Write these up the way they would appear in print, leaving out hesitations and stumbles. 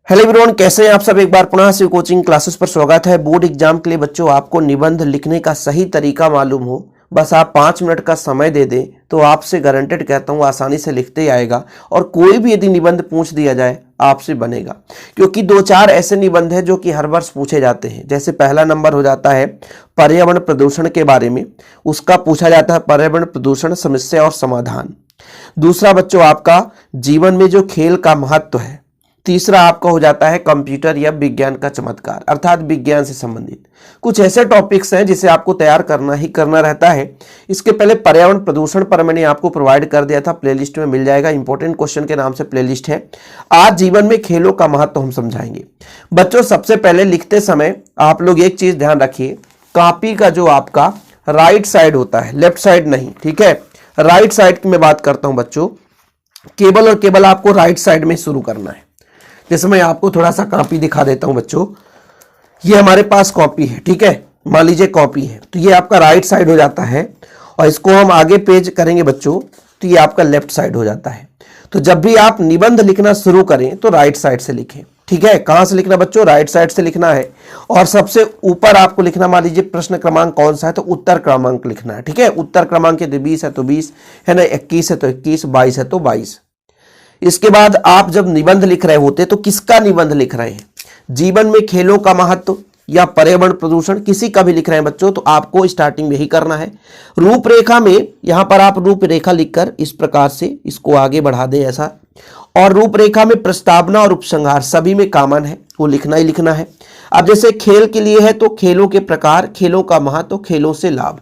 Hello everyone, कैसे हैं आप सब। एक बार पुनः से कोचिंग क्लासेस पर स्वागत है। बोर्ड एग्जाम के लिए बच्चों आपको निबंध लिखने का सही तरीका मालूम हो, बस आप 5 मिनट का समय दे दें तो आपसे गारंटेड कहता हूँ आसानी से लिखते ही आएगा। और कोई भी यदि निबंध पूछ दिया जाए आपसे बनेगा, क्योंकि 2-4 ऐसे निबंध हैं जो कि हर वर्ष पूछे जाते हैं। जैसे पहला नंबर हो जाता है पर्यावरण प्रदूषण के बारे में, उसका पूछा जाता है पर्यावरण प्रदूषण समस्या और समाधान। दूसरा बच्चों आपका जीवन में जो खेल का महत्व है। तीसरा आपका हो जाता है कंप्यूटर या विज्ञान का चमत्कार, अर्थात विज्ञान से संबंधित कुछ ऐसे टॉपिक्स हैं जिसे आपको तैयार करना ही करना रहता है। इसके पहले पर्यावरण प्रदूषण पर मैंने आपको प्रोवाइड कर दिया था, प्लेलिस्ट में मिल जाएगा। इंपॉर्टेंट क्वेश्चन के नाम से प्लेलिस्ट है। आज जीवन में खेलों का महत्व हम समझाएंगे। बच्चों सबसे पहले लिखते समय आप लोग एक चीज ध्यान रखिए, कॉपी का जो आपका राइट साइड होता है, लेफ्ट साइड नहीं, ठीक है। राइट साइड की मैं बात करता हूं बच्चों, केवल और केवल आपको राइट साइड में शुरू करना है। जैसे मैं आपको थोड़ा सा कॉपी दिखा देता हूं बच्चों, ये हमारे पास कॉपी है, ठीक है। मान लीजिए कॉपी है तो ये आपका राइट साइड हो जाता है, और इसको हम आगे पेज करेंगे बच्चों तो ये आपका लेफ्ट साइड हो जाता है। तो जब भी आप निबंध लिखना शुरू करें तो राइट साइड से लिखें, ठीक है। कहां से लिखना बच्चों? राइट साइड से लिखना है। और सबसे ऊपर आपको लिखना, मान लीजिए प्रश्न क्रमांक कौन सा है तो उत्तर क्रमांक लिखना है, ठीक है। उत्तर क्रमांक यदि 20 है तो 20 है ना, 21 है तो 21, 22 है तो 22। इसके बाद आप जब निबंध लिख रहे होते तो किसका निबंध लिख रहे हैं? जीवन में खेलों का महत्व या पर्यावरण प्रदूषण, किसी का भी लिख रहे हैं बच्चों तो आपको स्टार्टिंग में ही करना है। रूपरेखा में यहां पर आप रूपरेखा लिखकर इस प्रकार से इसको आगे बढ़ा दें ऐसा। और रूपरेखा में प्रस्तावना और उपसंहार सभी में कॉमन है, वो लिखना ही लिखना है। अब जैसे खेल के लिए है तो खेलों के प्रकार, खेलों का महत्व, खेलों से लाभ।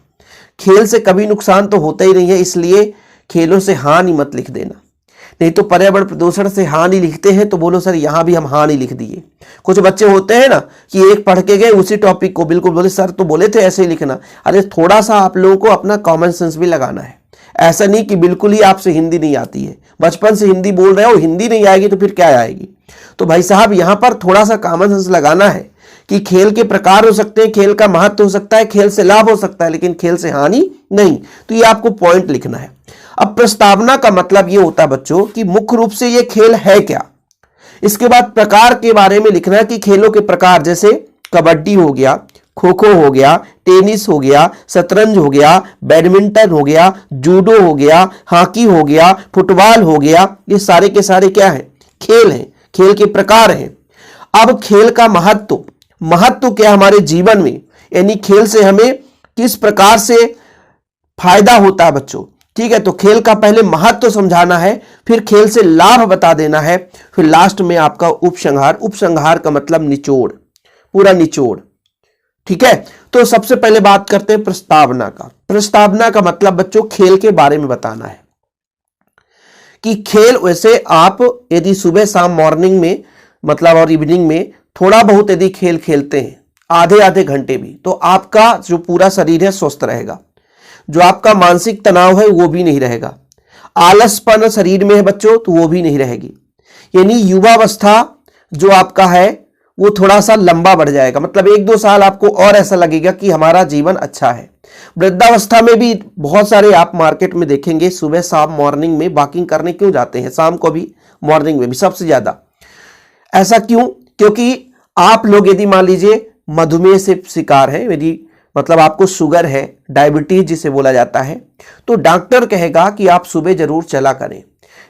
खेल से कभी नुकसान तो होता ही नहीं है, इसलिए खेलों से हानि मत लिख देना। नहीं तो पर्यावरण प्रदूषण से हानि लिखते हैं तो बोलो सर यहां भी हम हानि लिख दिए। कुछ बच्चे होते हैं ना कि एक पढ़ के गए उसी टॉपिक को बिल्कुल बोले सर तो बोले थे ऐसे ही लिखना। अरे थोड़ा सा आप लोगों को अपना कॉमन सेंस भी लगाना है। ऐसा नहीं कि बिल्कुल ही आपसे हिंदी नहीं आती है, बचपन से हिंदी बोल रहे हो, हिंदी नहीं आएगी तो फिर क्या आएगी। तो भाई साहब यहां पर थोड़ा सा कॉमन सेंस लगाना है कि खेल के प्रकार हो सकते हैं, खेल का महत्व हो सकता है, खेल से लाभ हो सकता है, लेकिन खेल से हानि नहीं। तो ये आपको पॉइंट लिखना है। अब प्रस्तावना का मतलब ये होता है बच्चों कि मुख्य रूप से ये खेल है क्या। इसके बाद प्रकार के बारे में लिखना है कि खेलों के प्रकार, जैसे कबड्डी हो गया, खो खो हो गया, टेनिस हो गया, शतरंज हो गया, बैडमिंटन हो गया, जूडो हो गया, हॉकी हो गया, फुटबॉल हो गया। ये सारे के सारे क्या है? खेल हैं, खेल के प्रकार हैं। अब खेल का महत्व, महत्व क्या हमारे जीवन में, यानी खेल से हमें किस प्रकार से फायदा होता है बच्चों, ठीक है। तो खेल का पहले महत्व समझाना है, फिर खेल से लाभ बता देना है, फिर लास्ट में आपका उपसंहार। उपसंहार का मतलब निचोड़, पूरा निचोड़, ठीक है। तो सबसे पहले बात करते हैं प्रस्तावना का। प्रस्तावना का मतलब बच्चों खेल के बारे में बताना है कि खेल, वैसे आप यदि सुबह शाम मॉर्निंग में मतलब और इवनिंग में थोड़ा बहुत यदि खेल खेलते हैं, आधे आधे घंटे भी, तो आपका जो पूरा शरीर है स्वस्थ रहेगा। जो आपका मानसिक तनाव है वो भी नहीं रहेगा। आलसपन शरीर में है बच्चों तो वो भी नहीं रहेगी। यानी युवावस्था जो आपका है वो थोड़ा सा लंबा बढ़ जाएगा, मतलब 1-2 साल आपको और ऐसा लगेगा कि हमारा जीवन अच्छा है। वृद्धावस्था में भी बहुत सारे आप मार्केट में देखेंगे सुबह शाम मॉर्निंग में वॉकिंग करने क्यों जाते हैं, शाम को भी मॉर्निंग में भी सबसे ज्यादा। ऐसा क्यों? क्योंकि आप लोग यदि मान लीजिए मधुमेह से शिकार है, यदि मतलब आपको शुगर है, डायबिटीज जिसे बोला जाता है, तो डॉक्टर कहेगा कि आप सुबह जरूर चला करें।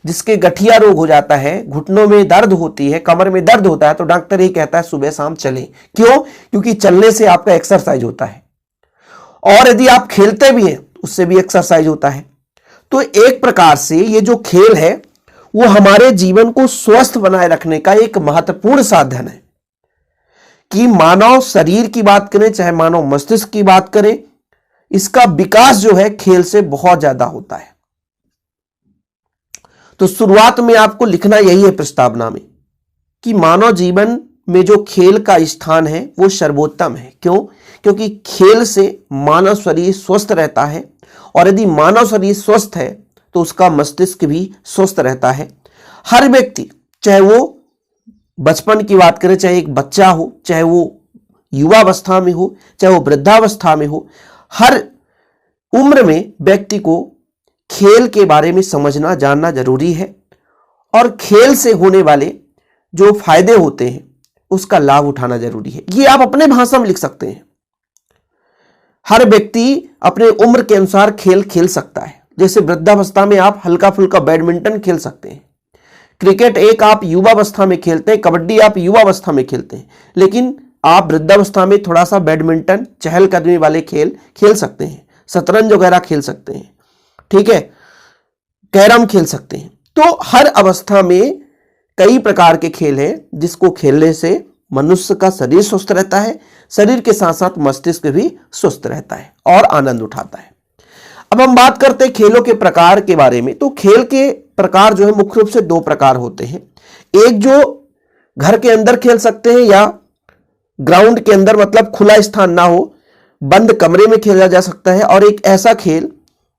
जिसके गठिया रोग हो जाता है, घुटनों में दर्द होती है, कमर में दर्द होता है, तो डॉक्टर ही कहता है सुबह शाम चलें। क्यों? क्योंकि चलने से आपका एक्सरसाइज होता है, और यदि आप खेलते भी हैं उससे भी एक्सरसाइज होता है। तो एक प्रकार से ये जो खेल है वो हमारे जीवन को स्वस्थ बनाए रखने का एक महत्वपूर्ण साधन है। कि मानव शरीर की बात करें चाहे मानव मस्तिष्क की बात करें, इसका विकास जो है खेल से बहुत ज्यादा होता है। तो शुरुआत में आपको लिखना यही है प्रस्तावना में कि मानव जीवन में जो खेल का स्थान है वो सर्वोत्तम है। क्यों? क्योंकि खेल से मानव शरीर स्वस्थ रहता है, और यदि मानव शरीर स्वस्थ है तो उसका मस्तिष्क भी स्वस्थ रहता है। हर व्यक्ति, चाहे वो बचपन की बात करें, चाहे एक बच्चा हो, चाहे वो युवावस्था में हो, चाहे वो वृद्धावस्था में हो, हर उम्र में व्यक्ति को खेल के बारे में समझना जानना जरूरी है। और खेल से होने वाले जो फायदे होते हैं उसका लाभ उठाना जरूरी है। ये आप अपने भाषा में लिख सकते हैं। हर व्यक्ति अपने उम्र के अनुसार खेल खेल सकता है। जैसे वृद्धावस्था में आप हल्का फुल्का बैडमिंटन खेल सकते हैं, क्रिकेट एक आप युवावस्था में खेलते हैं, कबड्डी आप युवावस्था में खेलते हैं, लेकिन आप वृद्धावस्था में थोड़ा सा बैडमिंटन, चहलकदमी वाले खेल खेल सकते हैं, शतरंज वगैरह खेल सकते हैं, ठीक है, कैरम खेल सकते हैं। तो हर अवस्था में कई प्रकार के खेल हैं जिसको खेलने से मनुष्य का शरीर स्वस्थ रहता है, शरीर के साथ साथ मस्तिष्क भी स्वस्थ रहता है और आनंद उठाता है। अब हम बात करते हैं खेलों के प्रकार के बारे में। तो खेल के प्रकार जो है मुख्य रूप से दो प्रकार होते हैं। एक जो घर के अंदर खेल सकते हैं या ग्राउंड के अंदर, मतलब खुला स्थान ना हो, बंद कमरे में खेला जा सकता है, और एक ऐसा खेल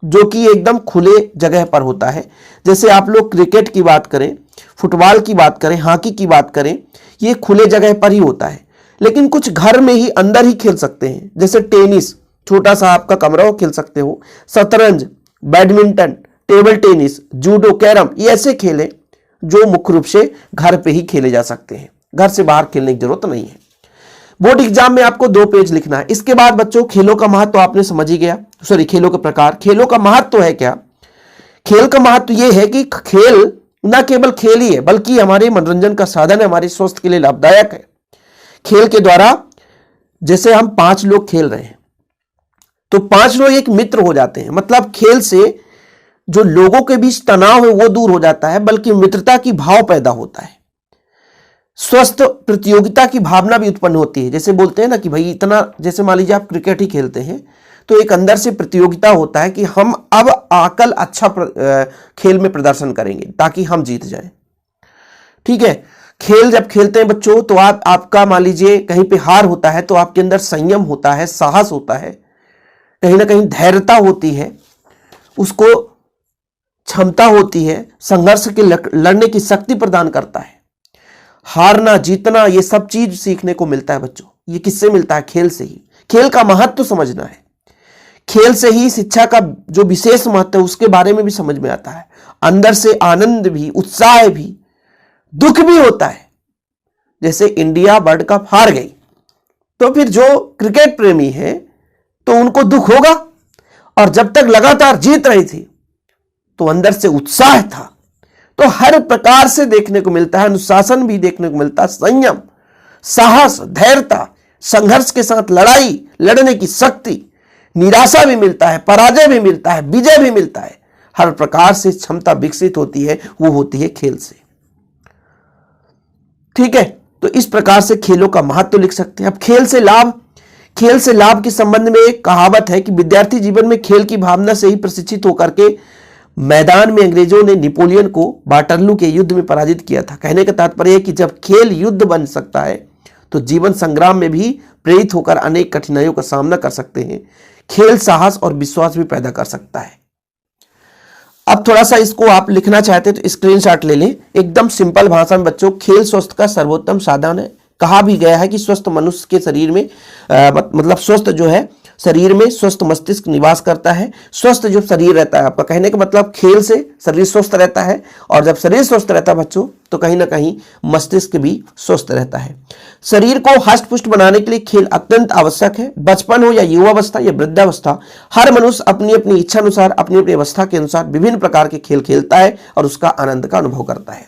जो कि एकदम खुले जगह पर होता है। जैसे आप लोग क्रिकेट की बात करें, फुटबॉल की बात करें, हॉकी की बात करें, ये खुले जगह पर ही होता है। लेकिन कुछ घर में ही अंदर ही खेल सकते हैं। जैसे टेनिस, छोटा सा आपका कमरा हो, खेल सकते हो। शतरंज, badminton, table tennis, judo, carrom, ये ऐसे खेल हैं जो मुख्य रूप से घर पे ही खेले जा सकते हैं, घर से बाहर खेलने की जरूरत नहीं है। बोर्ड एग्जाम में आपको 2 पेज लिखना है। इसके बाद बच्चों खेलों का महत्व तो आपने समझ ही गया, सॉरी खेलों के प्रकार। खेलों का महत्व तो है क्या? खेल का महत्व यह है कि खेल न केवल खेल ही है बल्कि हमारे मनोरंजन का साधन है, हमारे स्वास्थ्य के लिए लाभदायक है। खेल के द्वारा जैसे हम 5 लोग खेल रहे हैं तो 5 लोग एक मित्र हो जाते हैं। मतलब खेल से जो लोगों के बीच तनाव है वो दूर हो जाता है, बल्कि मित्रता की भाव पैदा होता है। स्वस्थ प्रतियोगिता की भावना भी उत्पन्न होती है। जैसे बोलते हैं ना कि भाई इतना, जैसे मान लीजिए आप क्रिकेट ही खेलते हैं तो एक अंदर से प्रतियोगिता होता है कि हम अब आकल अच्छा खेल में प्रदर्शन करेंगे ताकि हम जीत जाएं, ठीक है। खेल जब खेलते हैं बच्चों तो आपका मान लीजिए कहीं पे हार होता है तो आपके अंदर संयम होता है, साहस होता है, कहीं ना कहीं धैर्यता होती है, उसको क्षमता होती है, संघर्ष के लड़ने की शक्ति प्रदान करता है। हारना जीतना ये सब चीज सीखने को मिलता है बच्चों। ये किससे मिलता है? खेल से ही। खेल का महत्व तो समझना है। खेल से ही शिक्षा का जो विशेष महत्व है उसके बारे में भी समझ में आता है। अंदर से आनंद भी, उत्साह भी, दुख भी होता है। जैसे इंडिया वर्ल्ड कप हार गई तो फिर जो क्रिकेट प्रेमी है तो उनको दुख होगा, और जब तक लगातार जीत रही थी तो अंदर से उत्साह था। तो हर प्रकार से देखने को मिलता है, अनुशासन भी देखने को मिलता है, संयम, साहस, धैर्यता, संघर्ष के साथ लड़ाई लड़ने की शक्ति, निराशा भी मिलता है, पराजय भी मिलता है, विजय भी मिलता है। हर प्रकार से क्षमता विकसित होती है, वो होती है खेल से, ठीक है। तो इस प्रकार से खेलों का महत्व लिख सकते हैं। अब खेल से लाभ के संबंध में एक कहावत है कि विद्यार्थी जीवन में खेल की भावना से ही प्रशिक्षित होकर के मैदान में अंग्रेजों ने नेपोलियन को वाटरलू के युद्ध में पराजित किया था। कहने का तात्पर्य है कि जब खेल युद्ध बन सकता है तो जीवन संग्राम में भी प्रेरित होकर अनेक कठिनाइयों का सामना कर सकते हैं। खेल साहस और विश्वास भी पैदा कर सकता है। अब थोड़ा सा इसको आप लिखना चाहते हैं तो स्क्रीनशॉट ले लें। एकदम सिंपल भाषा में बच्चों, खेल स्वस्थ का सर्वोत्तम साधन है। कहा भी गया है कि स्वस्थ मनुष्य के शरीर में मतलब स्वस्थ जो है शरीर में स्वस्थ मस्तिष्क निवास करता है। स्वस्थ जो शरीर रहता है आपका, कहने का मतलब खेल से शरीर स्वस्थ रहता है, और जब शरीर स्वस्थ रहता है बच्चों तो कहीं ना कहीं मस्तिष्क भी स्वस्थ रहता है। शरीर को हष्ट पुष्ट बनाने के लिए खेल अत्यंत आवश्यक है। बचपन हो या युवावस्था या वृद्धावस्था, हर मनुष्य अपनी अपनी इच्छा अनुसार, अपनी अपनी अवस्था के अनुसार विभिन्न प्रकार के खेल खेलता है और उसका आनंद का अनुभव करता है।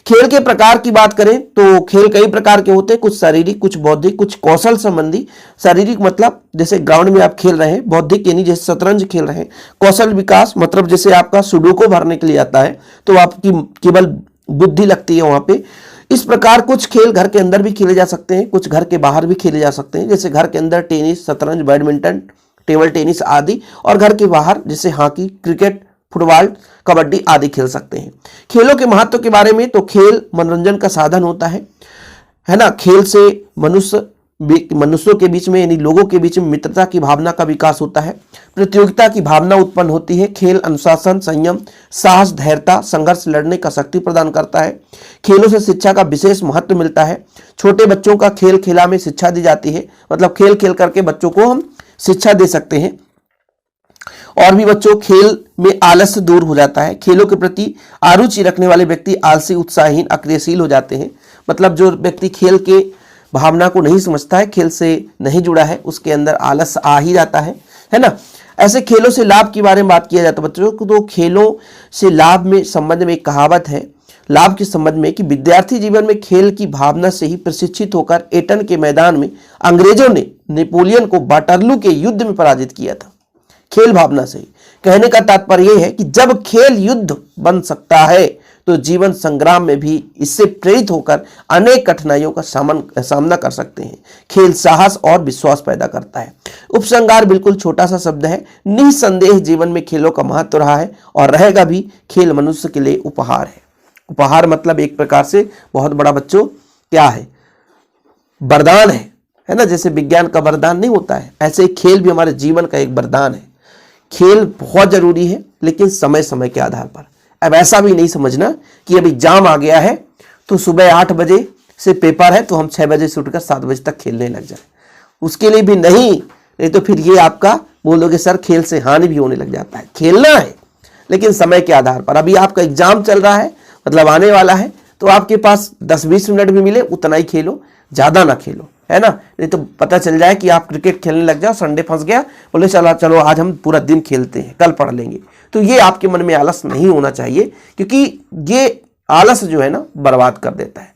खेल के प्रकार की बात करें तो खेल कई प्रकार के होते हैं, कुछ शारीरिक, कुछ बौद्धिक, कुछ कौशल संबंधी। शारीरिक मतलब जैसे ग्राउंड में आप खेल रहे हैं, बौद्धिक यानी जैसे शतरंज खेल रहे हैं, कौशल विकास मतलब जैसे आपका सुडोको भरने के लिए आता है तो आपकी केवल बुद्धि लगती है वहां पे। इस प्रकार कुछ खेल घर के अंदर भी खेले जा सकते हैं, कुछ घर के बाहर भी खेले जा सकते हैं। जैसे घर के अंदर टेनिस, शतरंज, बैडमिंटन, टेबल टेनिस आदि, और घर के बाहर जैसे हॉकी, क्रिकेट, फुटबॉल, कबड्डी आदि खेल सकते हैं। खेलों के महत्व के बारे में तो खेल मनोरंजन का साधन होता है ना। खेल से मनुष्यों के बीच में यानी लोगों के बीच में मित्रता की भावना का विकास होता है, प्रतियोगिता की भावना उत्पन्न होती है। खेल अनुशासन, संयम, साहस, धैर्यता, संघर्ष लड़ने का शक्ति प्रदान करता है। खेलों से शिक्षा का विशेष महत्व मिलता है। छोटे बच्चों का खेल खेला में शिक्षा दी जाती है, मतलब खेल खेल करके बच्चों को हम शिक्षा दे सकते हैं। और भी बच्चों खेल में आलस्य दूर हो जाता है। खेलों के प्रति अरुचि रखने वाले व्यक्ति आलसी, उत्साहहीन, अक्रियशील हो जाते हैं। मतलब जो व्यक्ति खेल के भावना को नहीं समझता है, खेल से नहीं जुड़ा है, उसके अंदर आलस आ ही जाता है ना। ऐसे खेलों से लाभ के बारे में बात किया जाता है बच्चों को, तो खेलों से लाभ में संबंध में एक कहावत है लाभ के संबंध में कि विद्यार्थी जीवन में खेल की भावना से ही प्रशिक्षित होकर एटन के मैदान में अंग्रेजों ने नेपोलियन को वाटरलू के युद्ध में पराजित किया था। खेल भावना से ही। कहने का तात्पर्य यह है कि जब खेल युद्ध बन सकता है तो जीवन संग्राम में भी इससे प्रेरित होकर अनेक कठिनाइयों का सामना कर सकते हैं। खेल साहस और विश्वास पैदा करता है। उपसंहार बिल्कुल छोटा सा शब्द है। निसंदेह जीवन में खेलों का महत्व रहा है और रहेगा भी। खेल मनुष्य के लिए उपहार है। उपहार मतलब एक प्रकार से बहुत बड़ा बच्चों क्या है, वरदान है ना। जैसे विज्ञान का वरदान नहीं होता है, ऐसे खेल भी हमारे जीवन का एक वरदान है। खेल बहुत जरूरी है, लेकिन समय समय के आधार पर। अब ऐसा भी नहीं समझना कि अब एग्जाम आ गया है तो सुबह 8 बजे से पेपर है तो हम 6 बजे से उठकर 7 बजे तक खेलने लग जाए, उसके लिए भी नहीं तो फिर ये आपका बोलोगे सर खेल से हानि भी होने लग जाता है। खेलना है लेकिन समय के आधार पर। अभी आपका एग्जाम चल रहा है, मतलब आने वाला है, तो आपके पास 10-20 मिनट भी मिले उतना ही खेलो, ज्यादा ना खेलो, है ना। नहीं तो पता चल जाए कि आप क्रिकेट खेलने लग जाओ, संडे फंस गया, बोले चलो आज हम पूरा दिन खेलते हैं, कल पढ़ लेंगे। तो ये आपके मन में आलस नहीं होना चाहिए, क्योंकि ये आलस जो है ना बर्बाद कर देता है।